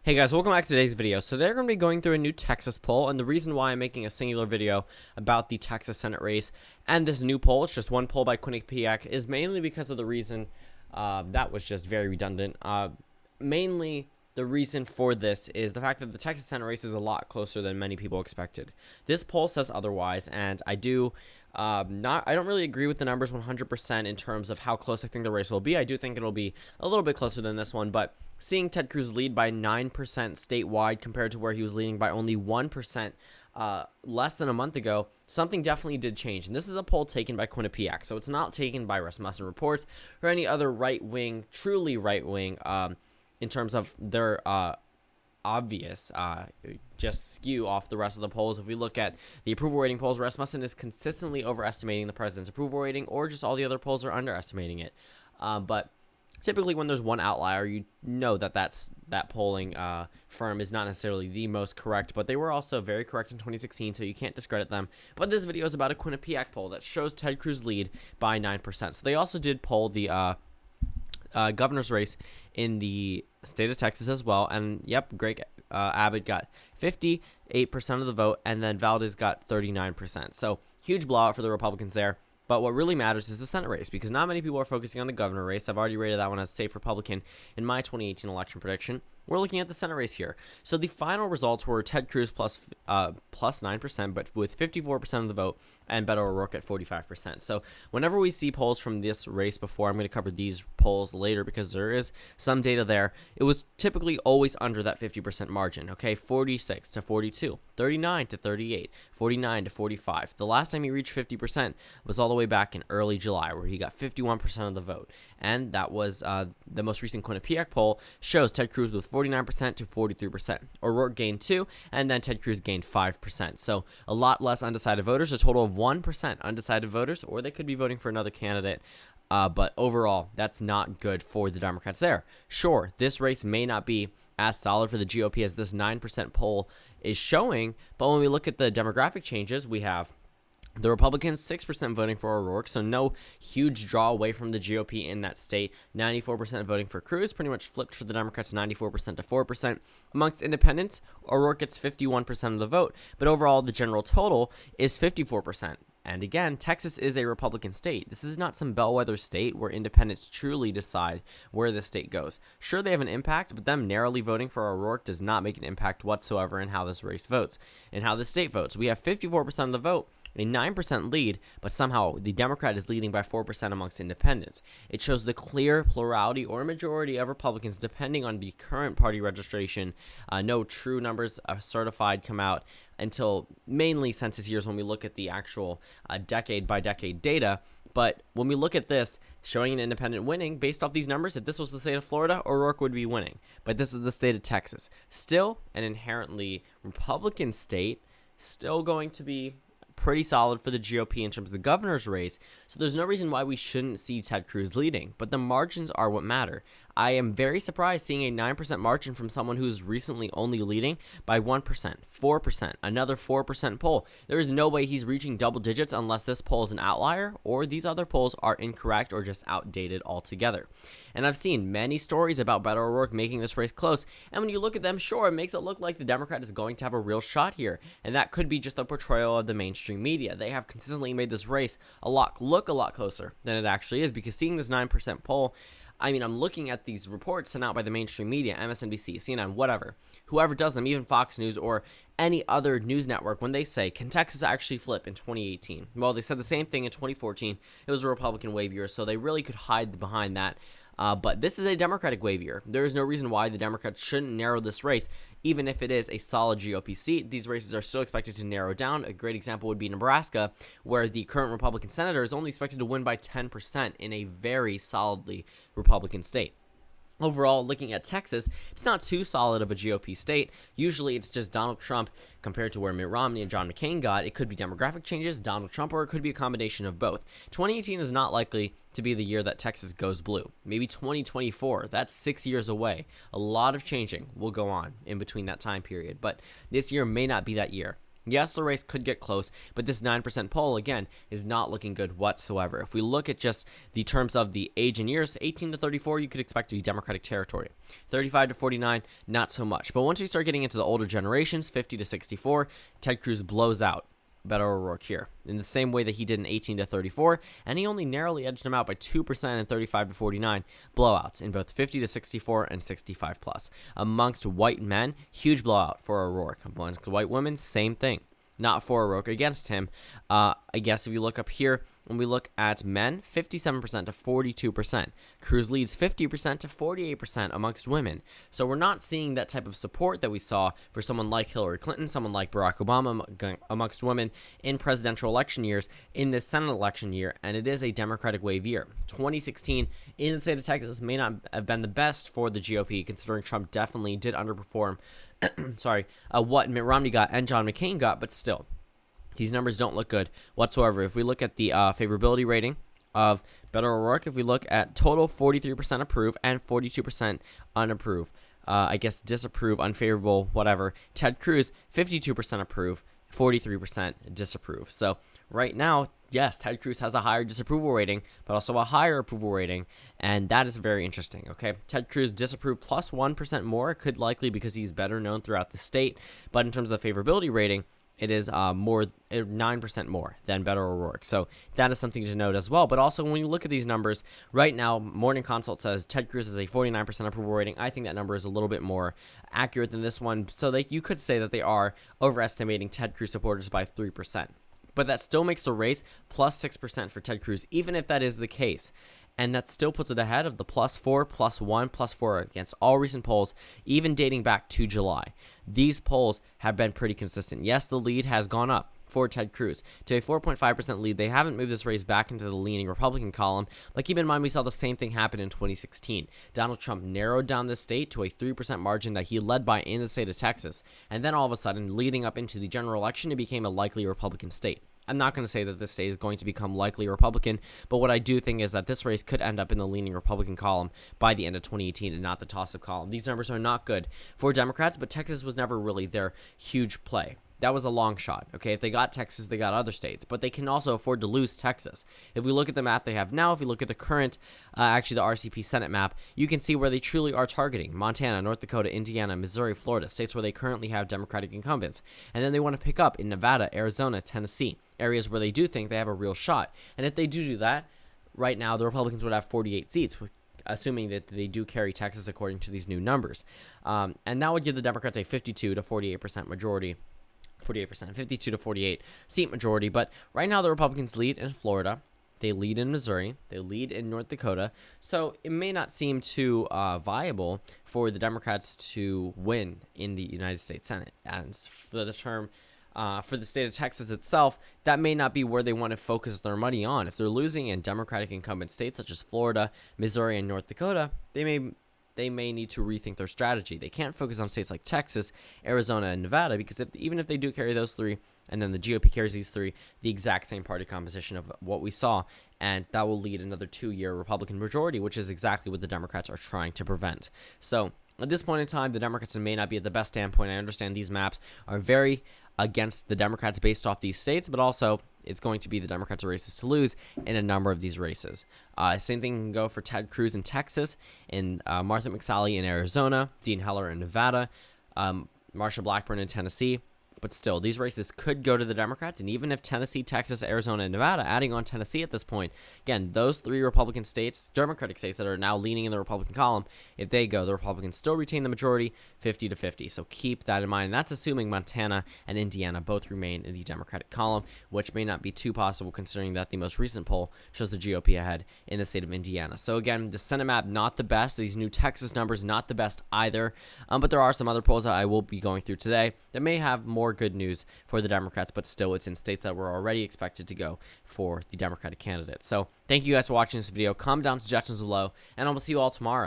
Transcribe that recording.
Hey guys, welcome back to today's video. So they're going to be going through a new Texas poll, and the reason why I'm making a singular video about the Texas Senate race and this new poll, it's just one poll by Quinnipiac, is mainly because of the reason that was just very redundant. Mainly the reason for this is the fact that the Texas Senate race is a lot closer than many people expected. This poll says otherwise, and I don't really agree with the numbers 100% in terms of how close I think the race will be. I do think it'll be a little bit closer than this one, but seeing Ted Cruz lead by 9% statewide compared to where he was leading by only 1% less than a month ago, something definitely did change. And this is a poll taken by Quinnipiac, so it's not taken by Rasmussen Reports or any other right-wing, truly right-wing, in terms of their obvious just skew off the rest of the polls. If we look at the approval rating polls, Rasmussen is consistently overestimating the president's approval rating, or just all the other polls are underestimating it. But typically when there's one outlier, you know that polling firm is not necessarily the most correct, but they were also very correct in 2016, so you can't discredit them. But this video is about a Quinnipiac poll that shows Ted Cruz lead by 9%. So they also did poll the governor's race in the state of Texas as well, and yep, Greg Abbott got 58% of the vote, and then Valdez got 39%. So huge blowout for the Republicans there. But what really matters is the Senate race, because not many people are focusing on the governor race. I've already rated that one as a safe Republican in my 2018 election prediction. We're looking at the Senate race here. So the final results were Ted Cruz plus 9%, but with 54% of the vote, and Beto O'Rourke at 45%. So whenever we see polls from this race before, I'm going to cover these polls later because there is some data there. It was typically always under that 50% margin, okay? 46 to 42, 39 to 38, 49 to 45. The last time he reached 50% was all the way back in early July, where he got 51% of the vote. And that was the most recent Quinnipiac poll shows Ted Cruz with 49% to 43%. O'Rourke gained 2, and then Ted Cruz gained 5%. So a lot less undecided voters, a total of 1% undecided voters, or they could be voting for another candidate. But overall, that's not good for the Democrats there. Sure, this race may not be as solid for the GOP as this 9% poll is showing, but when we look at the demographic changes, we have the Republicans, 6% voting for O'Rourke, so no huge draw away from the GOP in that state. 94% voting for Cruz, pretty much flipped for the Democrats, 94% to 4%. Amongst independents, O'Rourke gets 51% of the vote, but overall the general total is 54%. And again, Texas is a Republican state. This is not some bellwether state where independents truly decide where the state goes. Sure, they have an impact, but them narrowly voting for O'Rourke does not make an impact whatsoever in how this race votes and how the state votes. We have 54% of the vote, a 9% lead, but somehow the Democrat is leading by 4% amongst independents. It shows the clear plurality or majority of Republicans depending on the current party registration. No true numbers certified come out until mainly census years when we look at the actual decade-by-decade data. But when we look at this, showing an independent winning, based off these numbers, if this was the state of Florida, O'Rourke would be winning. But this is the state of Texas. Still an inherently Republican state, still going to be pretty solid for the GOP in terms of the governor's race, so there's no reason why we shouldn't see Ted Cruz leading, but the margins are what matter. I am very surprised seeing a 9% margin from someone who's recently only leading by 1%, 4%, another 4% poll. There is no way he's reaching double digits unless this poll is an outlier or these other polls are incorrect or just outdated altogether. And I've seen many stories about Beto O'Rourke making this race close, and when you look at them, sure, it makes it look like the Democrat is going to have a real shot here, and that could be just a portrayal of the mainstream media. They have consistently made this race look a lot closer than it actually is, because seeing this 9% poll, I mean, I'm looking at these reports sent out by the mainstream media, MSNBC, CNN, whatever, whoever does them, even Fox News or any other news network, when they say, can Texas actually flip in 2018? Well, they said the same thing in 2014. It was a Republican wave year, so they really could hide behind that. But this is a Democratic wave year. There is no reason why the Democrats shouldn't narrow this race, even if it is a solid GOP seat. These races are still expected to narrow down. A great example would be Nebraska, where the current Republican senator is only expected to win by 10% in a very solidly Republican state. Overall, looking at Texas, it's not too solid of a GOP state. Usually it's just Donald Trump compared to where Mitt Romney and John McCain got. It could be demographic changes, Donald Trump, or it could be a combination of both. 2018 is not likely to be the year that Texas goes blue. Maybe 2024. That's 6 years away. A lot of changing will go on in between that time period, but this year may not be that year. Yes, the race could get close, but this 9% poll, again, is not looking good whatsoever. If we look at just the terms of the age and years, 18 to 34, you could expect to be Democratic territory. 35 to 49, not so much. But once we start getting into the older generations, 50 to 64, Ted Cruz blows out Beto O'Rourke here in the same way that he did in 18 to 34, and he only narrowly edged him out by 2% in 35 to 49 blowouts in both 50 to 64 and 65 plus. Amongst white men, huge blowout for O'Rourke. Amongst white women, same thing. Not for O'Rourke, against him. I guess if you look up here, when we look at men, 57% to 42%. Cruz leads 50% to 48% amongst women. So we're not seeing that type of support that we saw for someone like Hillary Clinton, someone like Barack Obama amongst women in presidential election years, in this Senate election year, and it is a Democratic wave year. 2016 in the state of Texas may not have been the best for the GOP, considering Trump definitely did underperform what Mitt Romney got and John McCain got, but still, these numbers don't look good whatsoever. If we look at the favorability rating of Beto O'Rourke, if we look at total 43% approve and 42% unapprove, disapprove, unfavorable, whatever. Ted Cruz, 52% approve, 43% disapprove. So right now, yes, Ted Cruz has a higher disapproval rating, but also a higher approval rating, and that is very interesting, okay? Ted Cruz disapprove plus 1% more, could likely because he's better known throughout the state, but in terms of the favorability rating, it is 9% more than Beto O'Rourke. So that is something to note as well. But also, when you look at these numbers, right now, Morning Consult says Ted Cruz has a 49% approval rating. I think that number is a little bit more accurate than this one. So you could say that they are overestimating Ted Cruz supporters by 3%. But that still makes the race plus 6% for Ted Cruz, even if that is the case. And that still puts it ahead of the +4, +1, +4 against all recent polls, even dating back to July. These polls have been pretty consistent. Yes, the lead has gone up for Ted Cruz to a 4.5% lead. They haven't moved this race back into the leaning Republican column, but keep in mind we saw the same thing happen in 2016. Donald Trump narrowed down the state to a 3% margin that he led by in the state of Texas, and then all of a sudden, leading up into the general election, it became a likely Republican state. I'm not going to say that this state is going to become likely Republican, but what I do think is that this race could end up in the leaning Republican column by the end of 2018 and not the toss-up column. These numbers are not good for Democrats, but Texas was never really their huge play. That was a long shot, okay? If they got Texas, they got other states, but they can also afford to lose Texas. If we look at the map they have now, if we look at the current, the RCP Senate map, you can see where they truly are targeting. Montana, North Dakota, Indiana, Missouri, Florida, states where they currently have Democratic incumbents. And then they want to pick up in Nevada, Arizona, Tennessee, areas where they do think they have a real shot. And if they do that, right now, the Republicans would have 48 seats, assuming that they do carry Texas according to these new numbers. And that would give the Democrats a 52 to 48% majority. 48%, 52 to 48 seat majority. But right now the Republicans lead in Florida. They lead in Missouri. They lead in North Dakota. So it may not seem too viable for the Democrats to win in the United States Senate. And for the state of Texas itself, that may not be where they want to focus their money on. If they're losing in Democratic incumbent states such as Florida, Missouri, and North Dakota, they may need to rethink their strategy. They can't focus on states like Texas, Arizona, and Nevada because even if they do carry those three, and then the GOP carries these three, the exact same party composition of what we saw, and that will lead another 2-year Republican majority, which is exactly what the Democrats are trying to prevent. So at this point in time, the Democrats may not be at the best standpoint. I understand these maps are very against the Democrats based off these states, but also it's going to be the Democrats' races to lose in a number of these races. Same thing can go for Ted Cruz in Texas, in Martha McSally in Arizona, Dean Heller in Nevada, Marsha Blackburn in Tennessee. But still, these races could go to the Democrats, and even if Tennessee, Texas, Arizona, and Nevada, adding on Tennessee at this point, again, those three Republican states, Democratic states that are now leaning in the Republican column, if they go, the Republicans still retain the majority, 50 to 50. So keep that in mind. And that's assuming Montana and Indiana both remain in the Democratic column, which may not be too possible considering that the most recent poll shows the GOP ahead in the state of Indiana. So again, the Senate map, not the best. These new Texas numbers, not the best either. But there are some other polls that I will be going through today that may have more good news for the Democrats, but still it's in states that were already expected to go for the Democratic candidate. So thank you guys for watching this video. Comment down suggestions below, and I will see you all tomorrow.